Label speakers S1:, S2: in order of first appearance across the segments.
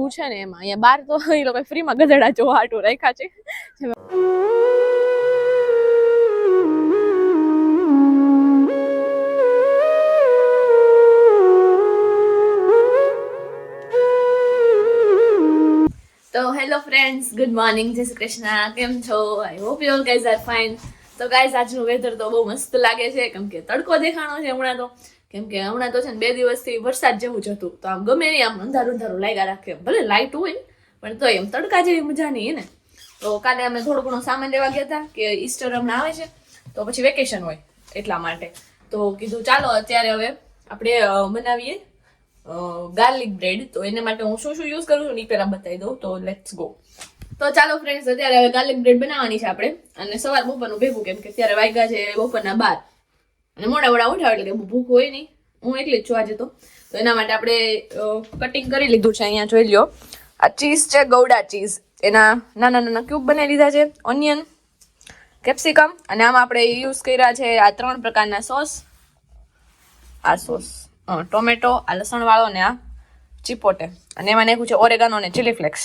S1: જેવું છે ને એમાં. અહીંયા બહાર તો એ લોકો ફ્રીમાં ગધેડા જોવા હાટું રાખ્યા છે. તો હેલો ફ્રેન્ડ્સ, ગુડ મોર્નિંગ, જય શ્રી કૃષ્ણ. કેમ છો? I hope you all guys are fine. તો ગાઈઝ આજનું વેધર તો બહુ મસ્ત લાગે છે, કેમ કે તડકો દેખાણો છે હમણાં તો. કેમ કે હમણાં તો છે ને 2 દિવસથી વરસાદ જેવું જ હતું, તો આમ ગમે નહીં, આમ અંધારું અંધારું લાગ્યા રાખે. ભલે લાઇટ હોય પણ તો એમ તડકા જેવી મજા નહીં ને. તો કાલે અમે થોડો ઘણો સામાન લેવા ગયા હતા કે ઈસ્ટર હમણાં આવે છે, તો પછી વેકેશન હોય એટલા માટે. તો કીધું ચાલો અત્યારે હવે આપણે બનાવીએ ગાર્લિક બ્રેડ. તો એને માટે હું શું શું યુઝ કરું છું એ પહેલા બતાવી દઉં. તો લેટ્સ ગો. તો ચાલો ફ્રેન્ડ્સ, અત્યારે હવે ગાર્લિક બ્રેડ બનાવવાની છે આપણે, અને સવાર બપોરનું ભેગું, કેમ કે અત્યારે વાગ્યા છે બપોરના 12 અને મોડા મોડા ઉઠાવે એટલે કે ભૂખ હોય નહીં. હું એકલી જ છું આજે તો એના માટે આપણે કટિંગ કરી લીધું છે. અહીંયા જોઈ લો, આ ચીઝ છે, ગૌડા ચીઝ, એના નાના નાના ક્યુબ બનાવી લીધા છે. ઓનિયન, કેપ્સિકમ, અને આમાં આપણે યુઝ કર્યા છે આ 3 પ્રકારના સોસ. આ સોસ ટોમેટો, આ લસણ વાળો, ને આ ચીપોટે, અને એમાં નાખ્યું છે ઓરેગાનો અને ચીલી ફ્લેક્સ.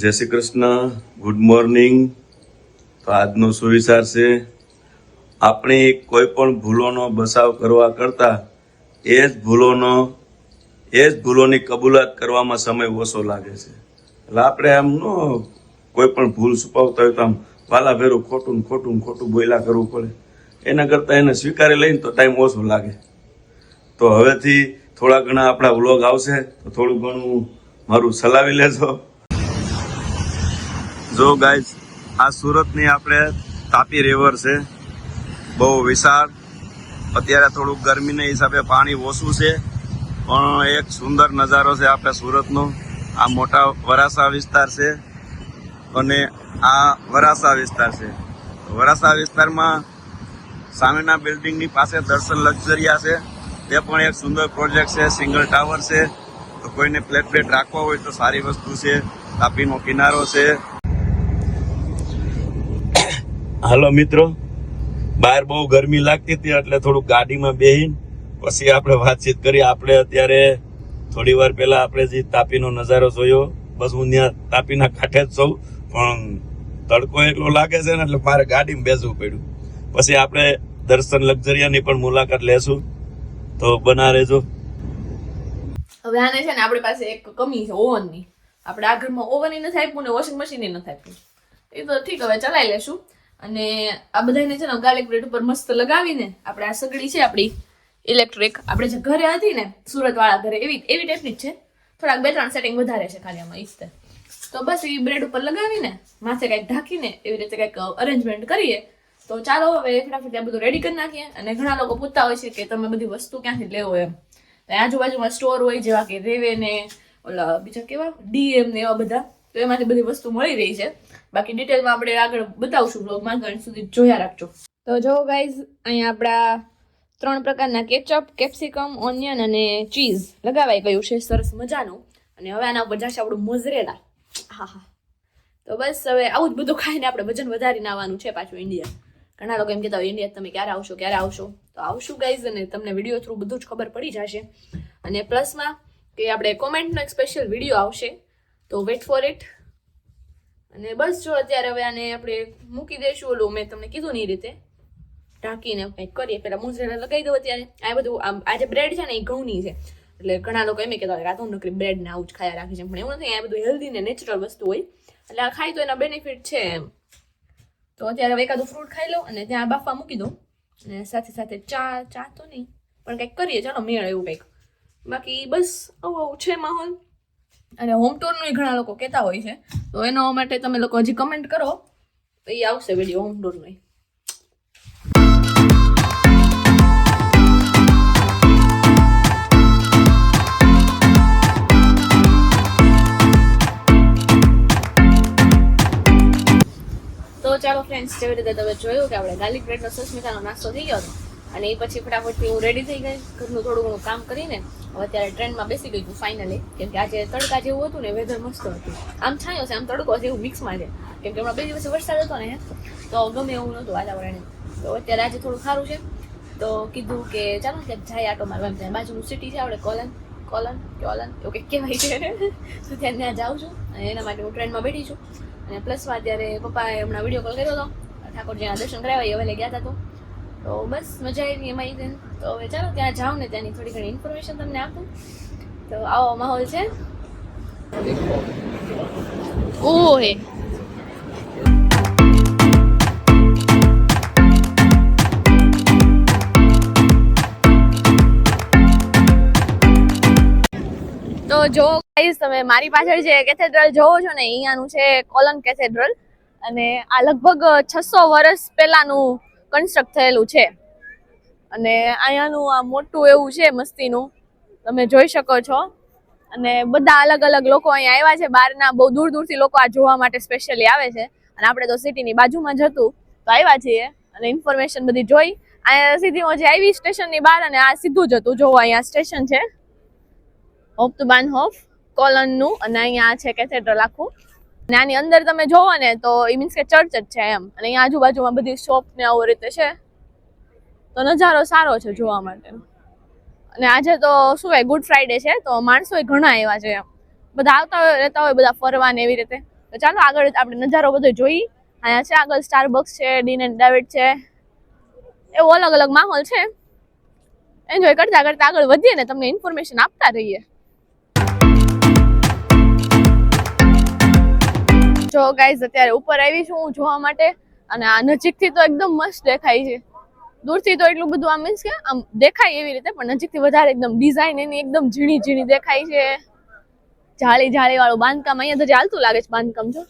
S2: જય શ્રી કૃષ્ણ, ગુડ મોર્નિંગ. તો આજનો સુવિચાર છે, આપણી કોઈ પણ ભૂલોનો બચાવ કરવા કરતા એ જ ભૂલોની કબૂલાત કરવામાં સમય ઓછો લાગે છે. એટલે આપણે આમ નો કોઈ પણ ભૂલ છુપાવતા હોય તો આમ વાલા ભેરું ખોટું બોલ્યા કરવું પડે. એના કરતાં એને સ્વીકારી લઈને તો ટાઈમ ઓછો લાગે. તો હવેથી થોડા ઘણા આપણા વ્લોગ આવશે તો થોડું ઘણું મારું ચલાવી લેજો. જો ગાઈઝ, આ સુરતની આપણે તાપી રિવર છે, બહુ વિશાળ. અત્યારે થોડુંક ગરમીના હિસાબે પાણી ઓછું છે, પણ એક સુંદર નજારો છે આપણે સુરતનો. આ મોટા વરાસા વિસ્તાર છે અને આ વરાસા વિસ્તાર છે. વરાસા વિસ્તારમાં સામેના બિલ્ડિંગની પાસે દર્શન લક્ઝરિયા છે, તે પણ એક સુંદર પ્રોજેક્ટ છે, સિંગલ ટાવર છે. તો કોઈને ફ્લેટ બ્લેટ રાખવા હોય તો સારી વસ્તુ છે. તાપીનો કિનારો છે. હાલો મિત્રો, બહાર બહુ ગરમી લાગતી હતી એટલે થોડુંક ગાડીમાં બેહીને પછી આપણે વાતચીત કરી. આપણે અત્યારે થોડી વાર પહેલા આપણે જે તાપીનો નજારો જોયો, બસ હું ત્યાં તાપીના કાંઠે જ છું, પણ તડકો એટલો લાગે છે ને એટલે મારે ગાડીમાં બેસવું પડ્યું. પછી આપણે દર્શન લક્ઝરિયાની પણ મુલાકાત લેશું, તો બના રહેજો.
S1: હવે આને છે ને આપણી પાસે એક કમી છે ઓવનની. આપણે આ ઘરમાં ઓવન નથી આપ્યું ને વોશિંગ મશીન નથી આપ્યું. એ તો ઠીક, હવે ચલાવી લેશું. અને આ બધાને છે ને ગાર્લિક બ્રેડ ઉપર મસ્ત લગાવીને આપણે આ સગડી છે આપણી ઇલેક્ટ્રિક, આપણે જે ઘરે હતી ને સુરત વાળા ઘરે, એવી ટાઈપની જ છે. થોડાક 2-3 સેટિંગ વધારે છે ખાલી આમાં ઈસ્તે. તો બસ એ બ્રેડ ઉપર લગાવીને માથે કંઈક ઢાંકીને એવી રીતે કંઈક અરેન્જમેન્ટ કરીએ. તો ચાલો હવે ફટાફટ આ બધું રેડી કરી નાખીએ. અને ઘણા લોકો પૂછતા હોય છે કે તમે બધી વસ્તુ ક્યાંથી લેવો એમ. તો આજુબાજુમાં સ્ટોર હોય જેવા કે રેવે ને ઓલા બીજા કેવા DM ને એવા બધા, તો એમાંથી બધી વસ્તુ મળી રહી છે. બાકી ડિટેલમાં આપણે આગળ બતાવશું બ્લોગમાં, અંત સુધી જોયા રાખજો. તો જો ગાઈઝ, અહીંયા આપણા 3 પ્રકારના કેચઅપ, કેપ્સિકમ, ઓનિયન અને ચીઝ લગાવાઈ ગયું છે સરસ મજાનું. અને હવે આના ઉપર જશે આપણું મોઝરેલા. હા. તો બસ હવે આવું જ બધું ખાઈને આપણે વજન વધારીને આવવાનું છે પાછું ઇન્ડિયા. ઘણા લોકો એમ કહેતા હોય ઇન્ડિયા તમે ક્યારે આવશો. તો આવશું ગાઈઝ, અને તમને વિડીયો થ્રુ બધું જ ખબર પડી જશે. અને પ્લસમાં કે આપણે કોમેન્ટનો એક સ્પેશિયલ વિડીયો આવશે, તો વેટ ફોર ઇટ. અને બસ જો અત્યારે હવે આને આપણે મૂકી દઈશું, ઓલું મેં તમને કીધું ને એ રીતે ઢાંકીને કંઈક કરીએ. પેલા મોઝરેલા લગાવી દઉં. અત્યારે આ બધું આ જે બ્રેડ છે ને એ ઘઉંની છે, એટલે ઘણા લોકો એમ કહેતા હોય આ તો નકરી બ્રેડ ને આવું જ ખાયા રાખે છે, પણ એવું નથી. આ બધું હેલ્ધી ને નેચરલ વસ્તુ હોય, એટલે આ ખાય તો એના બેનિફિટ છે એમ. તો અત્યારે હવે એકાદું ફ્રૂટ ખાઈ લઉં અને ત્યાં બાફા મૂકી દઉં, અને સાથે સાથે ચા તો નહીં પણ કંઈક કરીએ, ચાલો મેળ એવું કંઈક. બાકી બસ આવું છે માહોલ. અને હોમ ટૂરનું ઘણા લોકો કહેતા હોય છે, તો એના માટે તમે લોકો હજી કમેન્ટ કરો તો એ આવશે વિડીયો હોમ ટૂરનો. તો ચાલો ફ્રેન્ડ્સ, જેવી રીતે તમે જોયું કે આપણે ગાર્લિક બ્રેડનો સસ્મિતાનો નાસ્તો થઈ ગયો હતો. અને એ પછી ફટાફટથી હું રેડી થઈ ગઈ, ઘરનું થોડું ઘણું કામ કરીને હવે અત્યારે ટ્રેનમાં બેસી ગઈ છું ફાઇનલી. કેમ કે આજે તડકા જેવું હતું ને, વેધર મસ્ત હતું. આમ છાંયો છે, આમ તડકો જેવું મિક્સમાં છે. કેમ કે હમણાં 2 દિવસે વરસાદ હતો ને, તો ગમે એવું નહોતું વાતાવરણ. તો અત્યારે આજે થોડું સારું છે, તો કીધું કે ચાલો ક્યાંક જાય આટો મારવા. બાજુનું સિટી છે આપણે કોલન, કોલન એવું કંઈક કહેવાય છે. તો ત્યાં જાઉં છું અને એના માટે હું ટ્રેનમાં બેઠી છું. અને પ્લસમાં અત્યારે પપ્પાએ હમણાં વિડીયો કોલ કર્યો હતો, ઠાકોરજીના દર્શન કરાવ્યા, હવે ગયા હતા. તો બસ મજા આવી એમાં. તો હવે ચાલો ત્યાં જાઉં ને ત્યાંની થોડી ઘણી ઇન્ફોર્મેશન તમને આપું. તો આવો માહોલ છે. ઓહે તો જો ગાઈસ તમે મારી પાછળ જે કેથેડ્રલ જોવો છો ને અહીંયાનું છે કોલન કેથેડ્રલ. અને આ લગભગ 600 વર્ષ પહેલાનું કન્સ્ટ્રક્ટ થયેલું છે. અને અહીંયાનું આ મોટું એવું છે મસ્તીનું, તમે જોઈ શકો છો. અને બધા અલગ અલગ લોકો અહીંયા આવ્યા છે બહારના, બહુ દૂર દૂરથી લોકો આ જોવા માટે સ્પેશિયલી આવે છે. અને આપણે તો સિટીની બાજુમાં જ હતું તો આવ્યા છીએ અને ઇન્ફોર્મેશન બધી જોઈ. અહીંયા સીધી હું જે આવી સ્ટેશનની બહાર અને આ સીધું જ હતું. જોવો અહીંયા સ્ટેશન છે હોપ ટુ બાનહોફ કોલનનું, અને અહીંયા છે કેથેડ્રલ આખું. અને આની અંદર તમે જોવો ને તો એ મીન્સ કે ચર્ચ જ છે એમ. અને અહીંયા આજુબાજુમાં બધી શોપ ને આવું રીતે છે. તો નજારો સારો છે જોવા માટે. અને આજે તો શું હોય, ગુડ ફ્રાઈડે છે તો માણસો ઘણા આવ્યા છે એમ. બધા આવતા હોય, રહેતા હોય બધા ફરવા ને એવી રીતે. તો ચાલો આગળ આપણે નજારો બધો જોઈ. અહીંયા છે આગળ સ્ટારબક્સ છે, ડીન એન્ડ ડેવિડ છે, એવો અલગ અલગ માહોલ છે. એન્જોય કરતા કરતા આગળ વધીએ ને તમને ઇન્ફોર્મેશન આપતા રહીએ. જો ગાઈઝ અત્યારે ઉપર આવી છું હું જોવા માટે. અને આ નજીકથી તો એકદમ મસ્ત દેખાય છે. દૂરથી તો એટલું બધું આમ મીન્સ કે આમ દેખાય એવી રીતે, પણ નજીકથી વધારે એકદમ ડિઝાઇન એની એકદમ ઝીણી ઝીણી દેખાય છે. જાળી જાળી વાળું બાંધકામ અહીંયા તો જે હાલતું લાગે છે બાંધકામ. જો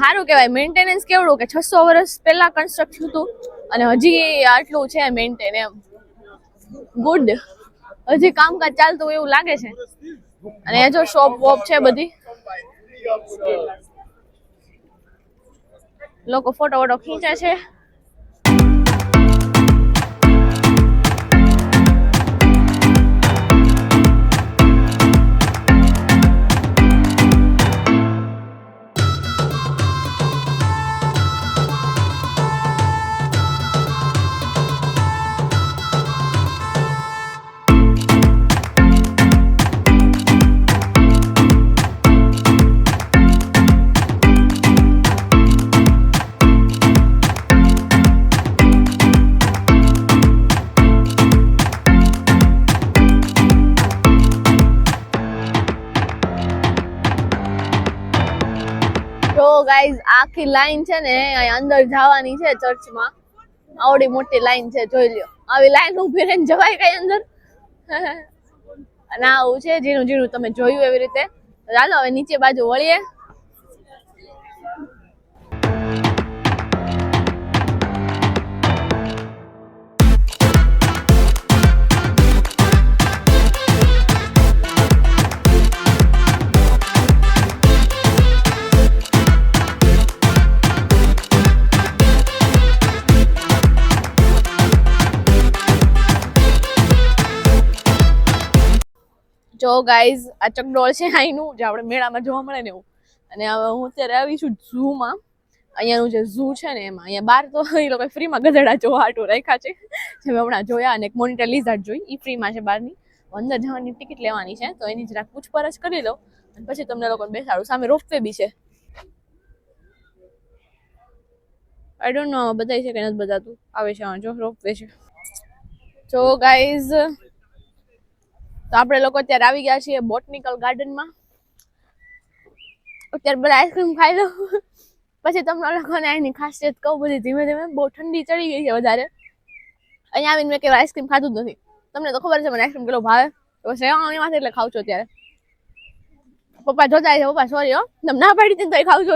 S1: સારું કહેવાય. મેન્ટેનન્સ કેવડું કે 600 વર્ષ પહેલા કન્સ્ટ્રક્ટ હતું અને હજી આટલું છે મેન્ટેન એમ. ગુડ, હજી કામકાજ ચાલતું એવું લાગે છે. અને એ જો શોપ વોપ છે બધી, લોકો ફોટો વોટો ખીંચે છે. ગાઈઝ આખી લાઈન છે ને અહીંયા અંદર જવાની છે ચર્ચમાં. આવડી મોટી લાઈન છે, જોઈ લ્યો. આવી લાઈન ઉભી રહીને જવાય કઈ અંદર? અને આવું છે ઝીણું ઝીણું તમે જોયું એવી રીતે. ચાલો હવે નીચે બાજુ વળીએ. જો ગાઈઝ આ ચકડોળ છે અહીંનું, જે આપણે મેળામાં જોવા મળે ને એવું. અને હવે હું અત્યારે આવી છું ઝૂમાં. અહીંયાનું જે ઝૂ છે ને એમાં અહીંયા બહાર તો એ લોકો ફ્રીમાં ગધેડા જોવા હાટું રાખ્યા છે, જે મેં હમણાં જોયા. અને એક મોનિટર લિઝાર્ડ જોઈ, એ ફ્રીમાં છે બહારની. અંદર જવાની ટિકિટ લેવાની છે, તો એની જરાક પૂછપરછ કરી લો અને પછી તમને લોકોને બેસાડું. સામે રોપવે બી છે. આઈ ડોન્ટ નો બધાય છે કે નથી બધાતું. આવે છે જો રોપવે છે. જો ગાઈઝ તો આપણે લોકો અત્યારે આવી ગયા છીએ બોટનિકલ ગાર્ડનમાં. અત્યારે બધા આઈસ્ક્રીમ ખાઈ લો, પછી તમને લોકોને અહીંની ખાસિયત કહું બધી ધીમે ધીમે. બહુ ઠંડી ચડી ગઈ છે વધારે. અહીંયા આવીને મેં કેવા આઈસ્ક્રીમ ખાધું જ નથી. તમને તો ખબર છે મને આઈસ્ક્રીમ કેટલો ભાવે. બસ એમાંથી એટલે ખાવ છો અત્યારે. પપ્પા જોતા છે, પપ્પા સોરી હો, તમે ના પાડી હતી તો ખાવ છો.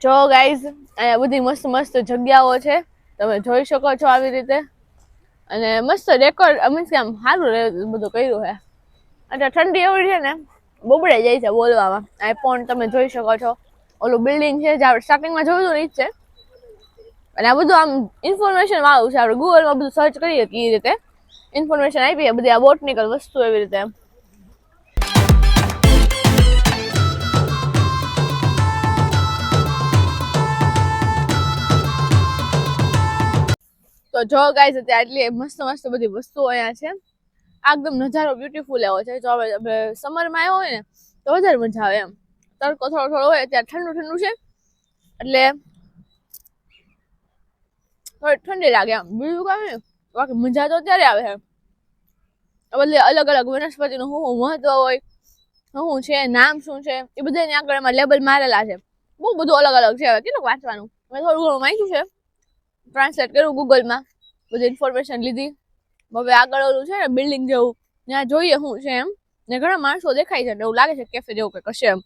S1: જો ગાઈઝ અહીંયા બધી મસ્ત મસ્ત જગ્યાઓ છે, તમે જોઈ શકો છો આવી રીતે. અને મસ્ત રેકોર્ડ મીન્સ કે આમ સારું બધું કર્યું છે. એટલે ઠંડી એવડી છે ને બોબડાઈ જાય છે બોલવામાં. આ પણ તમે જોઈ શકો છો ઓલું બિલ્ડિંગ છે જે આપણે સ્ટાર્ટિંગમાં જોયું હતું એ જ છે. અને આ બધું આમ ઇન્ફોર્મેશન વાળું છે, આપણે ગૂગલમાં બધું સર્ચ કરીએ કે એ રીતે ઇન્ફોર્મેશન આપી બધી આ બોટનિકલ વસ્તુ એવી રીતે એમ. તો જો ગાઈઝ અત્યારે આટલી મસ્ત મસ્ત બધી વસ્તુઓ અહીંયા છે. એકદમ નજારો બ્યુટીફુલ એવો છે. જો હવે સમરમાં આવ્યો હોય ને તો વધારે મજા આવે એમ. તડકો થોડો થોડો હોય અત્યારે ઠંડુ ઠંડુ છે એટલે થોડી ઠંડી લાગે એમ. બીજું કાંઈ નહીં, બાકી મજા તો અત્યારે આવે છે. બધી અલગ અલગ વનસ્પતિનું શું મહત્વ હોય, શું છે, નામ શું છે, એ બધાની આગળ એમાં લેબલ મારેલા છે. બહુ બધું અલગ અલગ છે. હવે કેટલું વાંચવાનું, મેં થોડું ઘણું વાંચ્યું છે, ટ્રાન્સલેટ કર્યું ગૂગલમાં, બધી ઇન્ફોર્મેશન લીધી. હવે આગળ ઓલું છે ને બિલ્ડિંગ જેવું, ત્યાં જોઈએ શું છે એમ. ને ઘણા માણસો દેખાય છે, એવું લાગે છે કેફે જેવું કંઈક હશે એમ.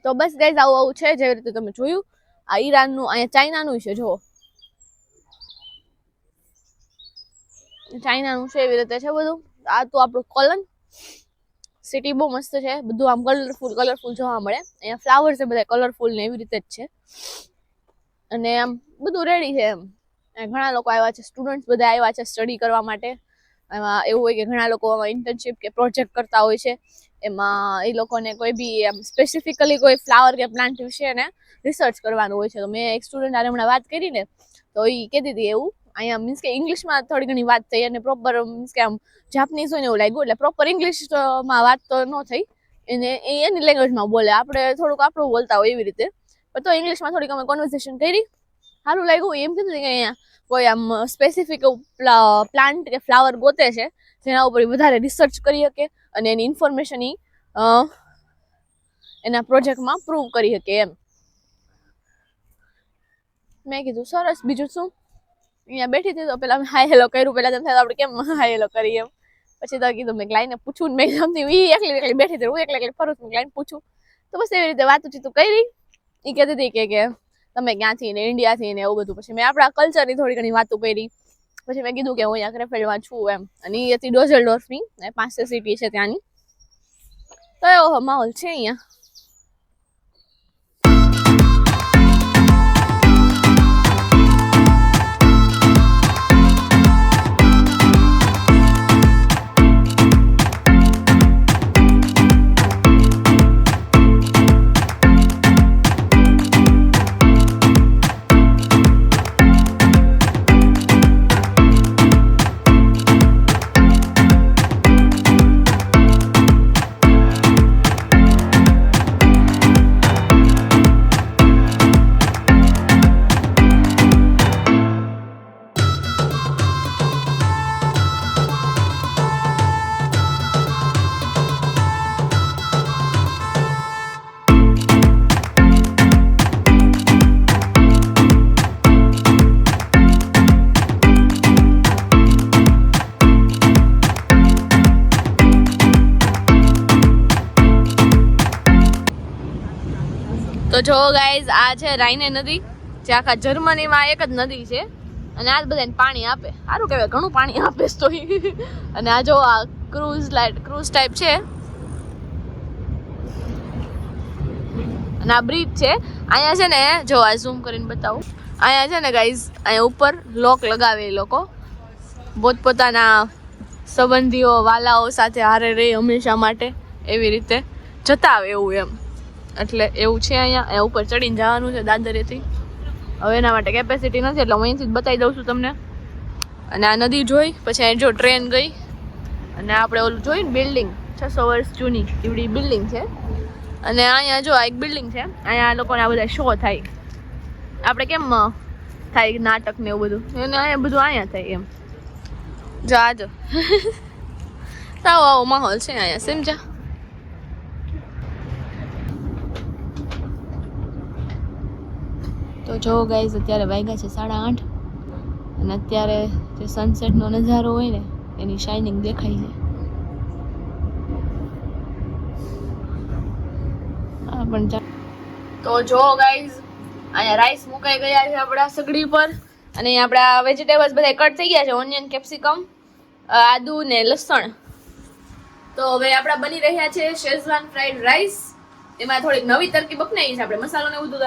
S1: તો બસ ગાઈઝ આવું આવું છે. જેવી રીતે તમે જોયું આ ઈરાનનું, અહીંયા ચાઇનાનું છે. જો ચાઇનાનું છે એવી રીતે છે બધું. આ તો આપણું કોલન સિટી બહુ મસ્ત છે. બધું આમ કલરફુલ જોવા મળે. અહીંયા ફ્લાવર છે બધા કલરફુલ ને એવી રીતે જ છે. અને આમ બધું રેડી છે એમ. ઘણા લોકો આવ્યા છે, સ્ટુડન્ટ્સ બધા આવ્યા છે સ્ટડી કરવા માટે. એમાં એવું હોય કે ઘણા લોકો ઇન્ટર્નશિપ કે પ્રોજેક્ટ કરતા હોય છે. એમાં એ લોકોને કોઈ બી એમ સ્પેસિફિકલી કોઈ ફ્લાવર કે પ્લાન્ટ વિશે ને રિસર્ચ કરવાનું હોય છે. તો મેં એક સ્ટુડન્ટ આને હમણાં વાત કરી ને તો એ કહેતી હતી એવું. અહીંયા મીન્સ કે ઇંગ્લિશમાં થોડી ઘણી વાત થઈ અને પ્રોપર મીન્સ કે આમ જાપનીઝ હોય ને એવું લાગ્યું. એટલે પ્રોપર ઇંગ્લિશમાં વાત તો ન થઈ, એને એની લેંગ્વેજમાં બોલે. આપણે થોડુંક આપણું બોલતા હોય એવી રીતે, પણ તો ઇંગ્લિશમાં થોડીક અમે કોન્વર્સેશન કરી. સારું લાગ્યું. એમ કીધું કે અહીંયા કોઈ આમ સ્પેસિફિક પ્લાન્ટ કે ફ્લાવર ગોતે છે જેના ઉપર વધારે રિસર્ચ કરી શકે અને એની ઇન્ફોર્મેશન એના પ્રોજેક્ટમાં પ્રૂવ કરી શકે એમ. મેં કીધું સરસ, બીજું શું. અહીંયા બેઠી હતી તો પેલા મેં હાય હેલો કર્યું. પેલા તેમ થાય આપણે કેમ હાય હેલો કરીએ એમ. પછી તો કીધું મેં લાઈને પૂછું ને, મેં સમજી એ એકલી બેઠી હતી, હું એકલી ફરું છું, લાઈને પૂછું. તો બસ એવી રીતે વાતચીત કરી. એ કહેતી હતી કે તમે ક્યાંથી ને ઇન્ડિયાથી ને એવું બધું. પછી મેં આપણા કલ્ચરની થોડી ઘણી વાતો કરી. પછી મેં કીધું કે હું અહીંયા ક્રેફેલ્ડમાં છું એમ. અને એ હતી ડોઝેલ્ડોર્ફની, 5 સિટી છે ત્યાંની. તો એવો માહોલ છે અહીંયા. તો જો ગાઈઝ આ છે રાઈને નદી, જે આખા જર્મનીમાં એક જ નદી છે. અને આ બધાને પાણી આપે. સારું કહેવાય, ઘણું પાણી આપે તો. અને આ જો આ ક્રૂઝ ટાઈપ છે. અને આ બ્રિજ છે. અહીંયા છે ને જો આ ઝૂમ કરીને બતાવું. અહીંયા છે ને ગાઈઝ, અહીંયા ઉપર લોક લગાવે એ લોકો પોતપોતાના સંબંધીઓ વાલાઓ સાથે હારે રહી હંમેશા માટે એવી રીતે જતા આવે એવું એમ. એટલે એવું છે અહીંયા ઉપર ચડીને જવાનું છે દાદરેથી. હવે એના માટે કેપેસિટી નથી એટલે હું અહીંથી જ બતાવી દઉં છું તમને. અને આ નદી જોઈ પછી અહીં જો ટ્રેન ગઈ અને આપણે ઓલું જોયું ને બિલ્ડિંગ 600 વર્ષ જૂની એવડી બિલ્ડિંગ છે. અને અહીંયા જો આ એક બિલ્ડિંગ છે, અહીંયા લોકોને આ બધા શો થાય. આપણે કેમ થાય નાટક ને એવું બધું, એને અહીંયા બધું અહીંયા થાય એમ. જો આ જો આવો આવો માહોલ છે અહીંયા, સમજા. તો જો ગાઈઝ અત્યારે વાગ્યા છે 8:30 અને અત્યારે જે સનસેટનો નજારો હોય ને એની શાઇનિંગ દેખાય છે. તો જો ગાઈઝ અહીંયા રાઈસ મુકાઈ ગયા છે આપણા સગડી પર. અને અહીંયા આપણા વેજીટેબલ્સ બધા કટ થઈ ગયા છે. ઓનિયન, કેપ્સિકમ, આદુ ને લસણ તો હવે આપણા બની રહ્યા છે શેઝવાન ફ્રાઈડ રાઈસ. એમાં થોડીક નવી તરકીબ અપનાવી છે આપણે. મસાલો ને બધું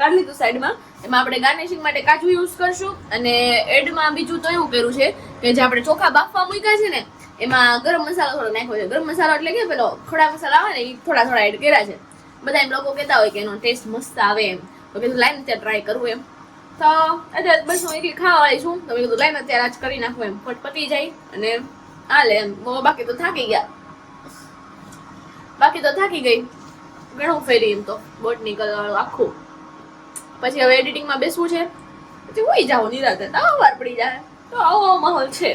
S1: કાઢી લીધું સાઈડમાં. એમાં આપણે ગાર્નિશિંગ માટે કાજુ યુઝ કરશું અને એડમાં બીજું તો એવું કર્યું છે કે જે આપણે ચોખા બાફવા મૂક્યા છે ને એમાં ગરમ મસાલો થોડો નાખ્યો છે. ગરમ મસાલો એટલે કે પેલો ખડા મસાલા આવે ને એ થોડા થોડા એડ કર્યા છે. બધા એમ લોકો કહેતા હોય કે એનો ટેસ્ટ મસ્ત આવે એમ, તો કીધું લાઈને ત્યાં ટ્રાય કરવું એમ. તો અત્યારે બસ હું એકલી ખાવા વાળી છું, તો મેં કીધું લાઈને અત્યારે આજ કરી નાખું એમ, પતી જાય અને હાલે એમ. બાકી તો થાકી ગયા, બાકી તો થાકી ગઈ ઘણું ફેરી એમ તો બોટનિકલ વાળું આખું. પછી હવે એડિટિંગમાં બેસવું છે, પછી હોઈ જાવ નિરાતે, વાર પડી જાય. તો આવો માહોલ છે.